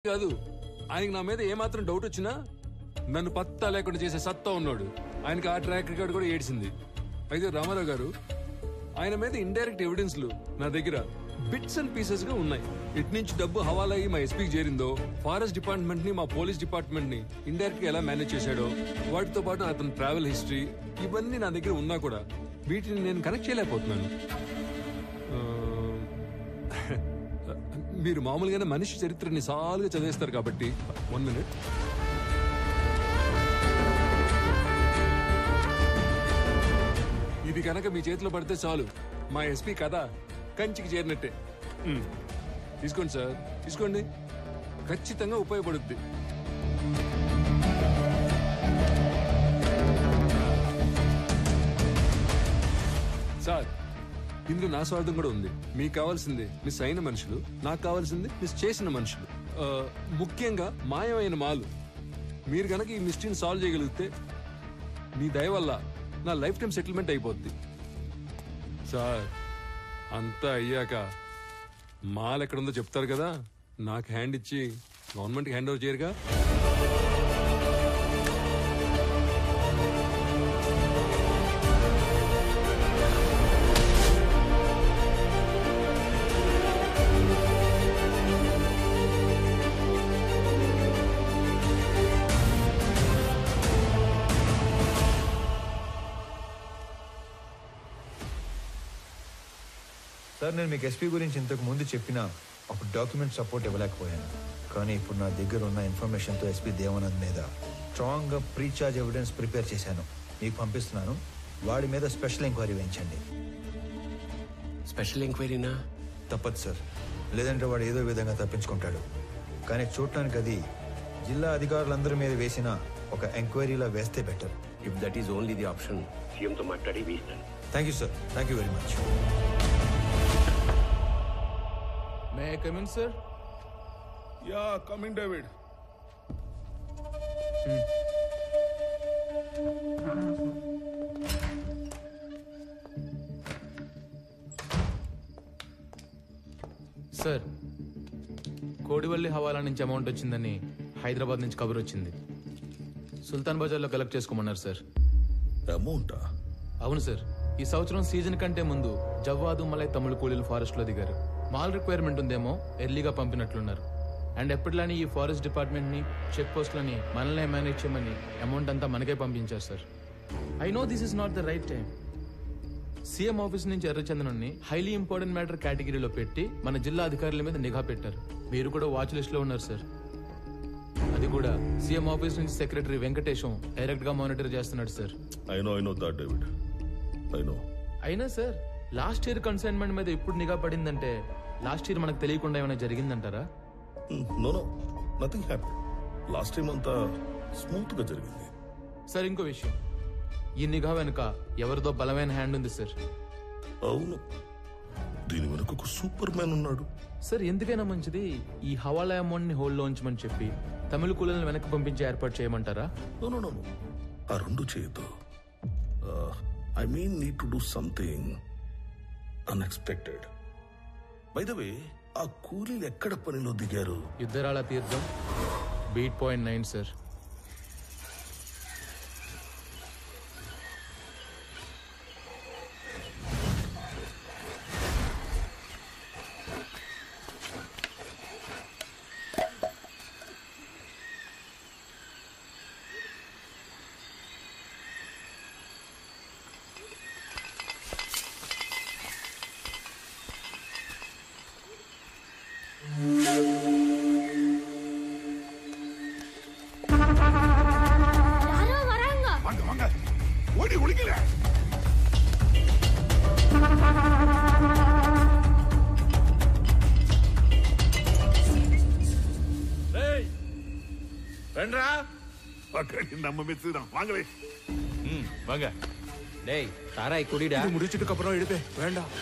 కాదు, ఆయనకి నా మీద ఏమాత్రం డౌట్ వచ్చినా నన్ను పత్తా లేకుండా చేసే సత్తా ఉన్నాడు. ఆయనకి ఆ ట్రాక్ రికార్డ్ కూడా ఏడ్చింది. అయితే రామారావు గారు, ఆయన మీద ఇండైరెక్ట్ ఎవిడెన్స్లు నా దగ్గర బిట్స్ అండ్ పీసెస్ గా ఉన్నాయి. ఇటు నుంచి డబ్బు హవాలా అయ్యి మా ఎస్పీకి చేరిందో, ఫారెస్ట్ డిపార్ట్మెంట్ ని మా పోలీస్ డిపార్ట్మెంట్ ని ఇండైరెక్ట్ గా ఎలా మేనేజ్ చేశాడో, వాటితో పాటు అతని ట్రావెల్ హిస్టరీ, ఇవన్నీ నా దగ్గర ఉన్నా కూడా వీటిని నేను కనెక్ట్ చేయలేకపోతున్నాను. మీరు మామూలుగానే మనిషి చరిత్రని సాలుగా చదివేస్తారు కాబట్టి 1 minute. ఇది కనుక మీ చేతిలో పడితే చాలు, మా ఎస్పీ కథ కంచికి చేరినట్టే. తీసుకోండి సార్, తీసుకోండి, ఖచ్చితంగా ఉపయోగపడుద్ది. సార్, ఇందులో నా స్వార్థం కూడా ఉంది. మీకు కావాల్సింది మిస్ అయిన మనుషులు, నాకు కావాల్సింది మిస్ చేసిన మనుషులు. ముఖ్యంగా మాయమైన మాలు. మీరు గనక ఈ మిస్టరీని సాల్వ్ చేయగలిగితే మీ దయ వల్ల నా లైఫ్ టైం సెటిల్మెంట్ అయిపోద్ది. సార్, అంతా అయ్యాక మాల్ ఎక్కడుందో చెప్తారు కదా, నాకు హ్యాండ్ ఇచ్చి గవర్నమెంట్కి హ్యాండ్ ఓవర్ చేయరుగా. సార్, నేను మీకు ఎస్పీ గురించి ఇంతకు ముందు చెప్పినా అప్పుడు డాక్యుమెంట్ సపోర్ట్ ఇవ్వలేకపోయాను. కానీ ఇప్పుడు నా దగ్గర ఉన్న ఇన్ఫర్మేషన్తో ఎస్పీ దేవానంద్ మీద స్ట్రాంగ్గా ప్రీఛార్జ్ ఎవిడెన్స్ ప్రిపేర్ చేశాను. మీకు పంపిస్తున్నాను. వాడి మీద స్పెషల్ ఎంక్వైరీ వేయించండి. స్పెషల్ ఎంక్వైరీనా? తప్పదు సార్, లేదంటే వాడు ఏదో విధంగా తప్పించుకుంటాడు. కానీ చూడటానికి అది జిల్లా అధికారులందరి మీద వేసిన ఒక ఎంక్వైరీలా వేస్తే better. If that is only the option, సీఎంతో మాట్లాడి వేస్తాను. Thank you sir, thank you very much. May I come in, sir? Yeah, come in, David. Sir, Kodivalli హవాలా నుంచి అమౌంట్ వచ్చిందని హైదరాబాద్ నుంచి కబురు వచ్చింది. సుల్తాన్ బజార్లో కలెక్ట్ చేసుకోమన్నారు సార్. అమౌంటా? అవును సార్, ఈ సంవత్సరం సీజన్ కంటే ముందు జవ్వాదు మలై తమిళ కూలీలు ఫారెస్ట్ లో దిగారు. మాల్ రిక్వైర్మెంట్ ఉందేమో ఎర్లీగా పంపినట్లున్నారు. అండ్ ఎప్పటిలాని ఈ ఫారెస్ట్ డిపార్ట్మెంట్ ని, చెక్ పోస్ట్లని మనల్ని మేనేజ్ చేయమని అమౌంట్ అంతా మనకే పంపించారు sir. I know this is not the right time. CM office నుంచి ఎర్రచందనాన్ని హైలీ ఇంపార్టెంట్ మ్యాటర్ కేటగిరీలో పెట్టి మన జిల్లా అధికారుల మీద నిఘా పెట్టారు. మీరు కూడా వాచ్ లిస్ట్ లో ఉన్నారు సార్. అది కూడా సీఎం ఆఫీస్ నుంచి సెక్రటరీ వెంకటేశం డైరెక్ట్ గా మానిటర్ చేస్తున్నాడు sir. I know that, David. I know. అయినా సార్, లాస్ట్ ఇయర్ కన్సైన్మెంట్ మీద ఇప్పుడు నిఘా పడిందంటే లాస్ట్ ఇయర్ మనకు తెలియకుండా ఏమైనా జరిగిందంటారా? No, nothing happened. Last time అంతా స్మూత్ గా జరిగింది. సార్, ఇంకో విషయం, ఈ నిఘా వెనుక ఎవరిదో బలమైన హ్యాండ్ ఉంది సార్. అవును, దీని వెనుక ఒక సూపర్ మ్యాన్ ఉన్నాడు. సార్, ఎందుకైనా మంచిది ఈ హవాలా అమౌంట్ ని హోల్డ్ లో ఉంచమని చెప్పి తమిళ కూలీలను వెనక్కి పంపించే ఏర్పాటు చేయమంటారా? No. ఆ రెండు చేయొద్దు. I mean, need to do something unexpected. By the way, ఆ కూలీలు ఎక్కడ పనిలో దిగారు? యుద్ధరాల తీర్థం బీట్ పాయింట్ 9 సార్. ஓடி ஒளிக்கல. రండ్రా, நம்ம மிஸ் தான். வாங்களே. வாங்க. டேய், தாராய் குடிடா. முடிச்சிட்டு அப்புறம் எடுப்பே. வேண்டாம்.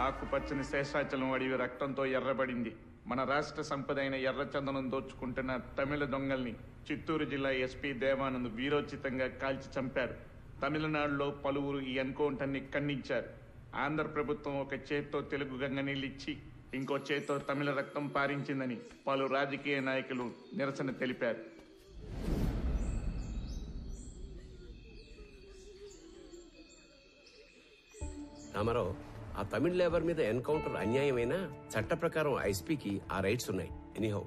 ఆకుపచ్చని శేషాచలం అడవి రక్తంతో ఎర్రబడింది. మన రాష్ట్ర సంపద అయిన ఎర్రచందనం దోచుకుంటున్న తమిళ దొంగల్ని చిత్తూరు జిల్లా ఎస్పీ దేవానంద్ వీరోచితంగా కాల్చి చంపారు. తమిళనాడులో పలువురు ఈ ఎన్కౌంటర్ని ఖండించారు. ఆంధ్ర ప్రభుత్వం ఒక చేత్తో తెలుగు గంగ నీళ్ళిచ్చి ఇంకో చేత్తో తమిళ రక్తం పారించిందని పలు రాజకీయ నాయకులు నిరసన తెలిపారు. రామారావు, ఆ తమిళ లేబర్ మీద ఎన్కౌంటర్ అన్యాయమైనా చట్ట ప్రకారం ఐస్పీకి ఆ రైట్స్ ఉన్నాయి. ఎనీహౌ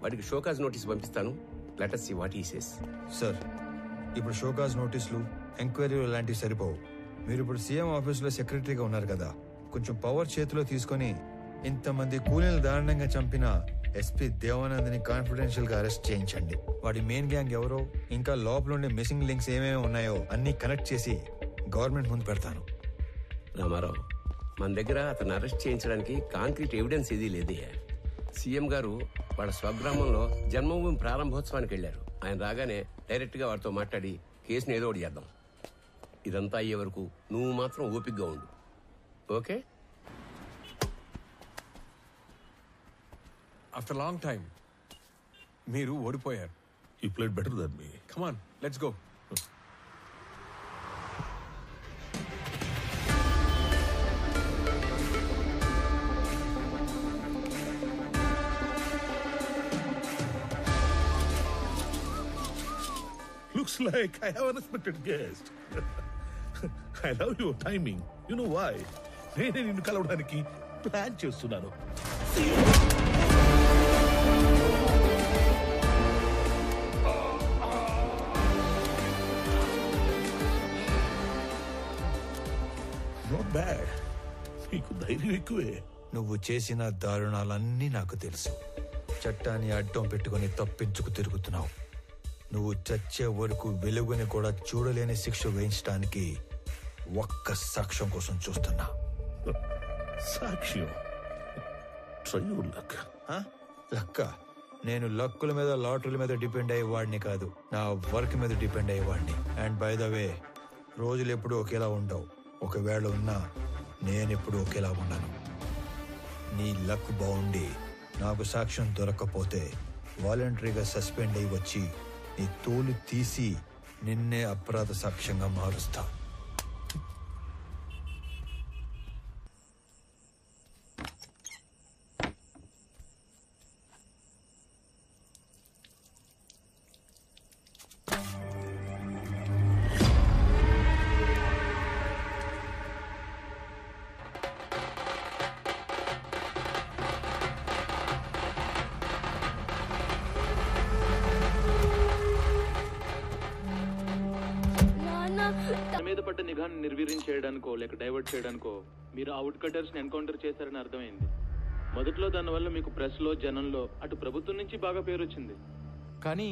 వాడికి షోకాజ్ నోటీస్ పంపిస్తాను. Let us see what he says. Sir, ఇప్పుడు షోకాజ్ నోటీసులు, ఎంక్వైరీలు లాంటివి సరిపోవు. మీరు ఇప్పుడు సీఎం ఆఫీసులో సెక్రటరీగా ఉన్నారు కదా, కొంచెం పవర్ చేతిలో తీసుకొని ఇంతమంది కూలీలు దారుణంగా చంపిన ఎస్పీ దేవానంద్ని కాన్ఫిడెన్షియల్ గా అరెస్ట్ చేయించండి. వాడి మెయిన్ గ్యాంగ్ ఎవరో, ఇంకా లోపల ఉండే మిస్సింగ్ లింక్స్ ఏమేమి ఉన్నాయో అన్ని కనెక్ట్ చేసి గవర్నమెంట్ ముందు పెడతాను. రామారావు, మన దగ్గర అతను అరెస్ట్ చేయించడానికి కాంక్రీట్ ఎవిడెన్స్ ఏదీ లేదే. సీఎం గారు వాళ్ళ స్వగ్రామంలో జన్మభూమి ప్రారంభోత్సవానికి వెళ్లారు. ఆయన రాగానే డైరెక్ట్ గా వాడితో మాట్లాడి కేసును ఏదో ఒకటి చేద్దాం. ఇదంతా అయ్యే వరకు నువ్వు మాత్రం ఓపికగా ఉండు. ఓకే? ఆఫ్టర్ లాంగ్ టైం మీరు ఓడిపోయారు. You played better than me. Come on, let's go. Looks like I have an unexpected guest. I love your timing. You know why? నేనే నిన్ను కలవడానికి ప్లాన్ చేస్తున్నాను. Not bad. నీకు ధైర్యం ఎక్కువే. నువ్వు చేసిన దారుణాలన్నీ నాకు తెలుసు. చట్టాన్ని అడ్డం పెట్టుకుని తప్పించుకు తిరుగుతున్నావు. నువ్వు చచ్చే వరకు వెలుగుని కూడా చూడలేని శిక్ష వేయించడానికి ఒక్క సాక్ష్యం కోసం చూస్తున్నా. సాక్ష్యం? Try your luck. లక్క? నేను లక్కుల మీద, లాటరీల మీద డిపెండ్ అయ్యేవాడిని కాదు, నా వర్క్ మీద డిపెండ్ అయ్యేవాడిని. అండ్ బై ద వే, రోజులు ఎప్పుడు ఒకేలా ఉండవు. ఒకవేళ ఉన్నా నేనెప్పుడు ఒకేలా ఉన్నాను. నీ లక్ బాగుండి నాకు సాక్ష్యం దొరకకపోతే వాలంటరీగా సస్పెండ్ అయ్యి వచ్చి నీ తోలు తీసి నిన్నే అపరాధ సాక్ష్యంగా మారుస్తా. తన మీద పడ్డ నిఘాను నిర్వీర్యం చేయడానికో లేక డైవర్ట్ చేయడానికో మీరు ఆ వుడ్ కటర్స్ ని ఎన్కౌంటర్ చేశారని అర్థమైంది. మొదట్లో దానివల్ల మీకు ప్రెస్ లో, జనంలో, అటు ప్రభుత్వం నుంచి బాగా పేరు వచ్చింది. కానీ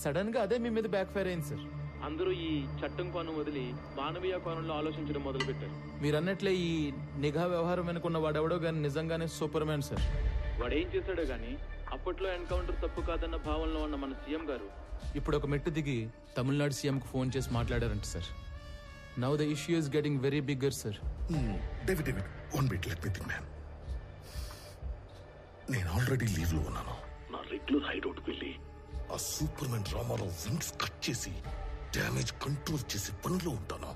సడన్ గా అదే మీ మీద బ్యాక్ ఫైర్ అయింది సార్. అందరూ ఈ చట్టం కోణం వదిలి మానవీయ కోణంలో ఆలోచించడం మొదలు పెట్టారు. మీరు అన్నట్లే ఈ నిఘా వ్యవహారం వెనుకున్న వాడెవడో గానీ నిజంగానే సూపర్ మ్యాన్ సార్. వాడేం చేశాడో గానీ అప్పట్లో ఎన్కౌంటర్ తప్పు కాదన్న భావనలో ఉన్న మన సీఎం గారు ఇప్పుడు ఒక మెట్టు దిగి తమిళనాడు సీఎం కు ఫోన్ చేసి మాట్లాడారంట sir. Now the issue is getting very bigger sir. David, one minute, let me think man. నేను ఆల్రెడీ లీవ్ లో ఉన్నాను. నా రెగ్యులర్ హైడౌట్ వెళ్ళి ఆ super man Ramarao wings cut చేసి డ్యామేజ్ కంట్రోల్ చేసే పనిలో ఉంటాను.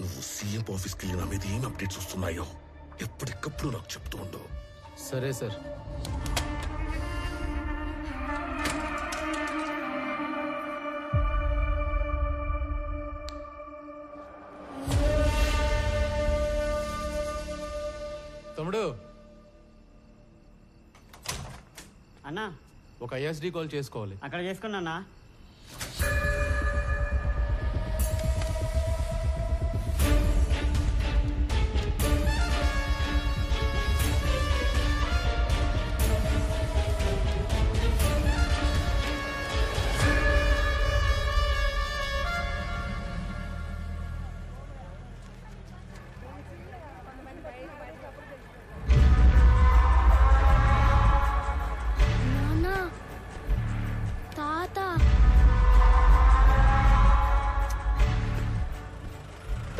నువ్వు సీఎం ఆఫీస్కి వెళ్ళి నా మీద ఏం అప్డేట్స్ వస్తున్నాయో ఎప్పటికప్పుడు నాకు చెప్తూ ఉండవు. సరే సార్. తమ్ముడు, అన్నా ఒక ఐఎస్డి కాల్ చేసుకోవాలి. అక్కడ చేసుకున్నా. నాన్న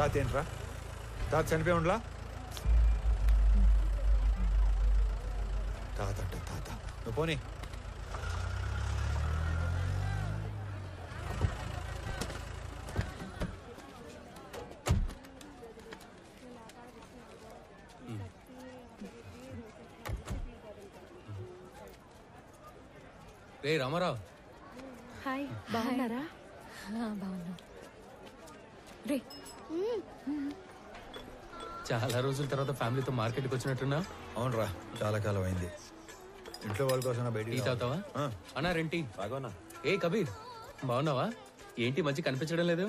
తాత ఏంట్రా? తాత చనిపోయి ఉండలా? తాత అంట తాత. నువ్వు పోనీ. రే రామారావు. హాయ్, బాగున్నారా? బాగున్నా. రే, చాలా రోజుల తర్వాత ఫ్యామిలీతో మార్కెట్కి వచ్చినట్టున్నా? అవునరా, చాలా కాలం అయింది. ఇంట్లో వాళ్ళ కోసం టీ బయట తాగుతావా? అన్నా రెంటి బాగా. ఏ కబీర్, బాగున్నావా? ఏంటి మంచి కనిపించడం లేదు?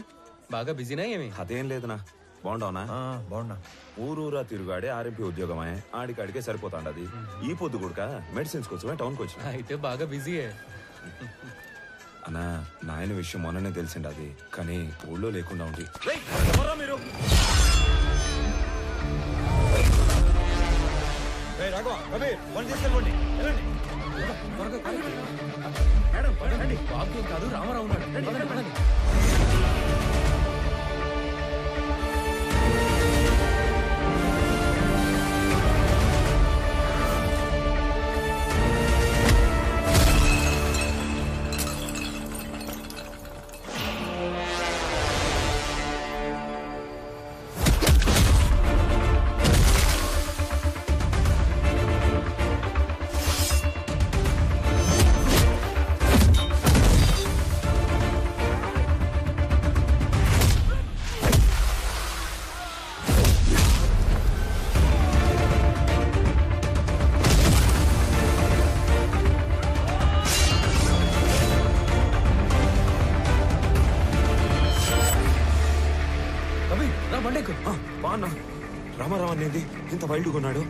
బాగా బిజీనా ఏమి? అదేం లేదునా. బాగుండవునా? బాగున్నా. ఊరూరా తిరుగాడే ఆర్ఎంపీ ఉద్యోగమే, ఆడికాడికే సరిపోతాండది. ఈ పొద్దు కూడా మెడిసిన్స్ కోసమే టౌన్కి వచ్చిన. అయితే బాగా బిజీయే. అన్నా, నాయన విషయం మొన్ననే తెలిసిండి అది, కానీ ఊళ్ళో లేకుండా ఉంది. మీరు బాబు ఏం కాదు, రామారావు ఉన్నాడు. పదండి, పదండి. బాగున్నా. రామారావు అనేది ఇంత వైల్డ్గా ఉన్నాడు.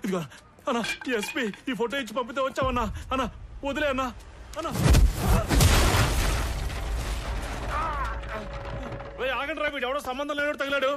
ఇదిగో అన్నా, ఎస్పీ ఈ ఫోటో ఇచ్చి పంపితే వచ్చావన్నా. అన్నా వదిలే అన్నా. అన్నా ఆగండి రా, వీడు ఎవడో సంబంధం లేనట్టు తగిలాడు.